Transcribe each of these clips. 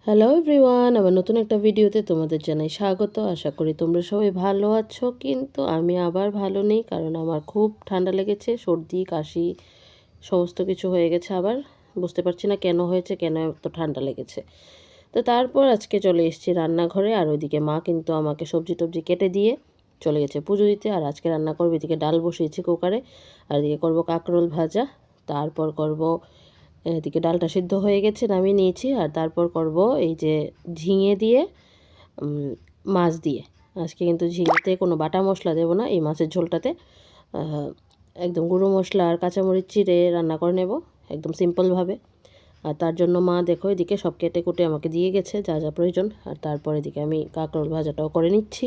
Hello everyone, আবার নতুন একটা ভিডিওতে তোমাদের জানাই স্বাগত। আশা করি তোমরা সবাই ভালো আছো, কিন্তু আমি আবার ভালো নেই, কারণ আমার খুব ঠান্ডা লেগেছে, সর্দি কাশি সমস্ত কিছু হয়ে গেছে। আবার বুঝতে পারছি না কেন হয়েছে, কেন এত ঠান্ডা লেগেছে। তো তারপর আজকে চলে এসেছি রান্নাঘরে, আর ওইদিকে মা কিন্তু আমাকে সবজি টবজি কেটে দিয়ে চলে গেছে পুজো দিতে। আর আজকে রান্না করবো, এদিকে ডাল বসিয়েছি কুকারে, আর এদিকে করবো কাঁকরোল ভাজা, তারপর করব এদিকে ডালটা সিদ্ধ হয়ে গেছে, নামিয়ে নিয়েছি। আর তারপর করব এই যে ঝিঙে দিয়ে মাছ দিয়ে। আজকে কিন্তু ঝিঙেতে কোনো বাটা মশলা দেব না, এই মাছের ঝোলটাতে একদম গুঁড়ো মশলা আর কাঁচামরিচ চিড়ে রান্না করে নেব একদম সিম্পলভাবে। আর তার জন্য মা দেখো এদিকে সব কেটে কুটে আমাকে দিয়ে গেছে যা যা প্রয়োজন। আর তারপর এদিকে আমি কাঁকরোল ভাজাটাও করে নিচ্ছি।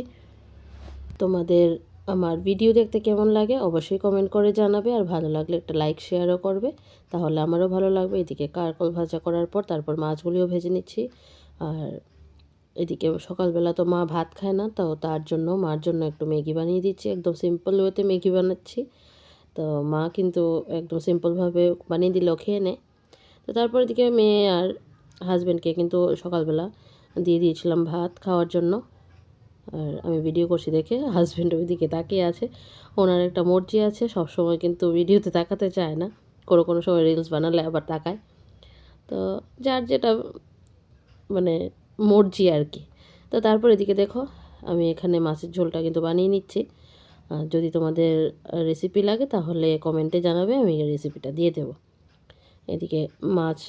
তোমাদের আমার ভিডিও দেখতে কেমন লাগে অবশ্যই কমেন্ট করে জানাবে, আর ভালো লাগলে একটা লাইক শেয়ারও করবে, তাহলে আমারও ভালো লাগবে। এদিকে কাঁকরোল ভাজা করার পর তারপর মাছগুলিও ভেজে নিচ্ছি। আর এদিকে সকালবেলা তো মা ভাত খায় না, তো তার জন্য মার জন্য একটু ম্যাগি বানিয়ে দিচ্ছি, একদম সিম্পল ওয়েতে ম্যাগি বানাচ্ছি। তো মা কিন্তু একদম সিম্পলভাবে বানিয়ে দিলেও খেয়ে নেয়। তো তারপর এদিকে মেয়ে আর হাজব্যান্ডকে কিন্তু সকালবেলা দিয়ে দিয়েছিলাম ভাত খাওয়ার জন্য। আর আমি ভিডিও করছি দেখে হাজব্যান্ড ওই দিকে তাকিয়ে আছে। ওনার একটা মর্জি আছে, সব সময় কিন্তু ভিডিওতে তাকাতে চায় না, কোনো কোনো সময় রিলস বানালে আবার তাকায়। তো যার যেটা মানে মর্জি আর কি। তো তারপর এদিকে দেখো আমি এখানে মাছের ঝোলটা কিন্তু বানিয়ে নিচ্ছি। যদি তোমাদের রেসিপি লাগে তাহলে কমেন্টে জানাবে, আমি রেসিপিটা দিয়ে দেব। এদিকে মাছ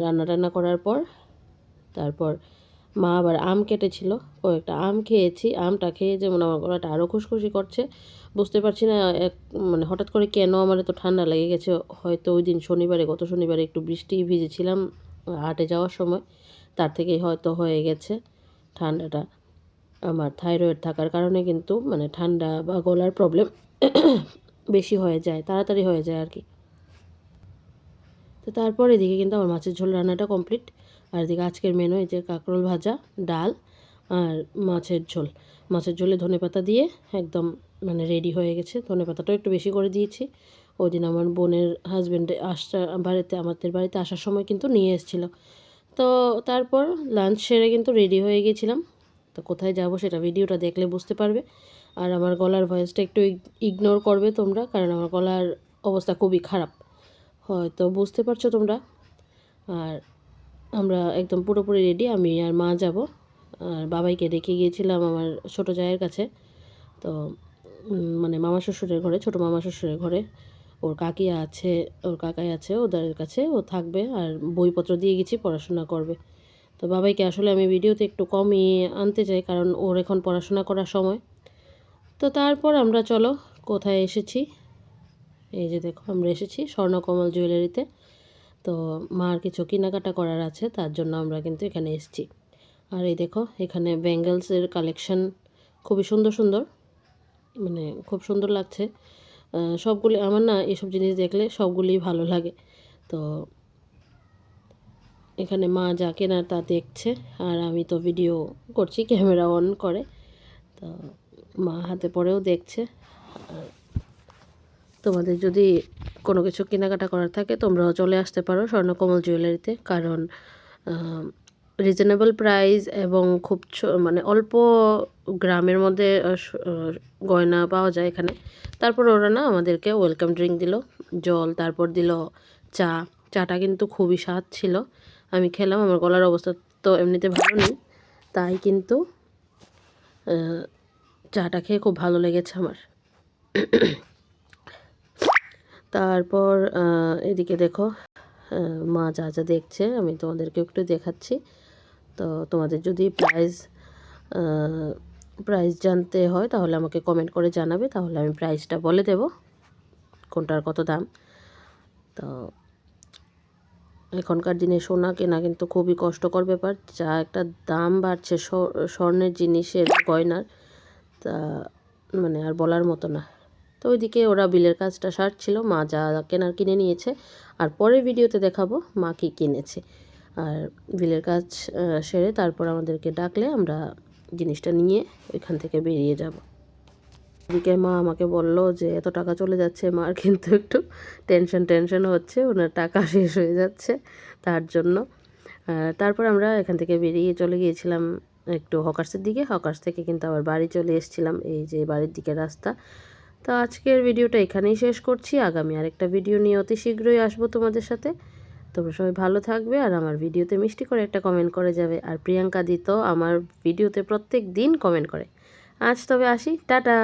রান্না করার পর তারপর মা আবার আম কেটেছিল, ও একটা আম খেয়েছি। আমটা খেয়ে যেমন আমার গলাটা আরও খুশখুশি করছে, বুঝতে পারছি না মানে হঠাৎ করে কেন আমার এত ঠান্ডা লেগে গেছে। হয়তো ওই দিন শনিবারে, গত শনিবারে একটু বৃষ্টি ভিজেছিলাম হাটে যাওয়ার সময়, তার থেকেই হয়তো হয়ে গেছে ঠান্ডাটা। আমার থাইরয়েড থাকার কারণে কিন্তু মানে ঠান্ডা বা গলার প্রবলেম বেশি হয়ে যায়, তাড়াতাড়ি হয়ে যায় আর কি। তো তারপর এদিকে কিন্তু আমার মাছের ঝোল রান্নাটা কমপ্লিট। আর এদিকে আজকের মেনু এই যে কাঁকরোল ভাজা, ডাল আর মাছের ঝোল। মাছের ঝোলে ধনেপাতা দিয়ে একদম মানে রেডি হয়ে গেছে। ধনেপাতাটাও একটু বেশি করে দিয়েছি, ওই দিন আমার বোনের হাজব্যান্ডে আমাদের বাড়িতে আসার সময় কিন্তু নিয়ে এসেছিল। তো তারপর লাঞ্চ সেরে কিন্তু রেডি হয়ে গিয়েছিলাম। তো কোথায় যাব সেটা ভিডিওটা দেখলে বুঝতে পারবে। আর আমার গলার ভয়েসটা একটু ইগনোর করবে তোমরা, কারণ আমার গলার অবস্থা খুবই খারাপ, হয়তো বুঝতে পারছো তোমরা। আর আমরা একদম পুরোপুরি রেডি, আমি আর মা যাব। আর বাবাইকে রেখে গিয়েছিলাম আমার ছোটো জায়ের কাছে। তো মানে মামা শ্বশুরের ঘরে, ছোটো মামা শ্বশুরের ঘরে। ওর কাকি আছে, ওর কাকাই আছে, ওদের কাছে ও থাকবে। আর বইপত্র দিয়ে গেছি, পড়াশোনা করবে। তো বাবাইকে আসলে আমি ভিডিওতে একটু কমই আনতে চাই, কারণ ওর এখন পড়াশোনা করার সময়। তো তারপর আমরা চলো কোথায় এসেছি, এই যে দেখো আমরা এসেছি স্বর্ণকমল জুয়েলারিতে। তো মার কিছু কেনাকাটা করার আছে, তার জন্য আমরা কিন্তু এখানে এসেছি। আর এই দেখো এখানে ব্যাঙ্গেলসের কালেকশন খুবই সুন্দর সুন্দর, মানে খুব সুন্দর লাগছে সবগুলি। আমার না এসব জিনিস দেখলে সবগুলিই ভালো লাগে। তো এখানে মা যা কেনার তা দেখছে, আর আমি তো ভিডিও করছি ক্যামেরা অন করে। তো মা হাতে পরেও দেখছে। তোমাদের যদি কোনো কিছু কেনাকাটা করার থাকে তোমরাও চলে আসতে পারো স্বর্ণকমল জুয়েলারিতে, কারণ রিজনেবল প্রাইস এবং খুব মানে অল্প গ্রামের মধ্যে গয়না পাওয়া যায় এখানে। তারপর ওরা না আমাদেরকে ওয়েলকাম ড্রিঙ্ক দিল, জল, তারপর দিল চা। চাটা কিন্তু খুবই স্বাদ ছিল, আমি খেলাম। আমার গলার অবস্থা তো এমনিতে ভালো নেই, তাই কিন্তু চাটা খেয়ে খুব ভালো লেগেছে আমার। তারপর এদিকে দেখো মা যা যা দেখছে আমি তোমাদেরকে একটু দেখাচ্ছি। তো তোমাদের যদি প্রাইস জানতে হয় তাহলে আমাকে কমেন্ট করে জানাবে, তাহলে আমি প্রাইসটা বলে দেব কোনটার কত দাম। তো এখনকার দিনে সোনা কেনা কিন্তু খুবই কষ্টকর ব্যাপার, যা একটা দাম বাড়ছে স্বর্ণের জিনিসের, গয়নার, তা মানে আর বলার মতো না। তো ওইদিকে ওরা বিলের কাজটা সারছিল, মা যা কেনার কিনে নিয়েছে, আর পরের ভিডিওতে দেখাবো মা কী কিনেছে। আর বিলের কাজ সেরে তারপর আমাদেরকে ডাকলে আমরা জিনিসটা নিয়ে ওইখান থেকে বেরিয়ে যাব। এদিকে মা আমাকে বলল যে এত টাকা চলে যাচ্ছে, মার কিন্তু একটু টেনশন হচ্ছে, ওনার টাকা শেষ হয়ে যাচ্ছে তার জন্য। তারপর আমরা এখান থেকে বেরিয়ে চলে গিয়েছিলাম একটু হকার্সের দিকে। হকার্স থেকে কিন্তু আবার বাড়ি চলে এসেছিলাম, এই যে বাড়ির দিকে রাস্তা। তো আজকের ভিডিওটা এখানেই শেষ করছি। আগামী আরেকটা ভিডিও নিয়ে অতি শীঘ্রই আসবো তোমাদের সাথে। তোমরা সবাই ভালো থাকবে আর আমার ভিডিওতে মিষ্টি করে একটা কমেন্ট করে যাবে। আর প্রিয়াঙ্কা দি তো আমার ভিডিওতে প্রত্যেক দিন কমেন্ট করে। আজ তবে আসি, টাটা।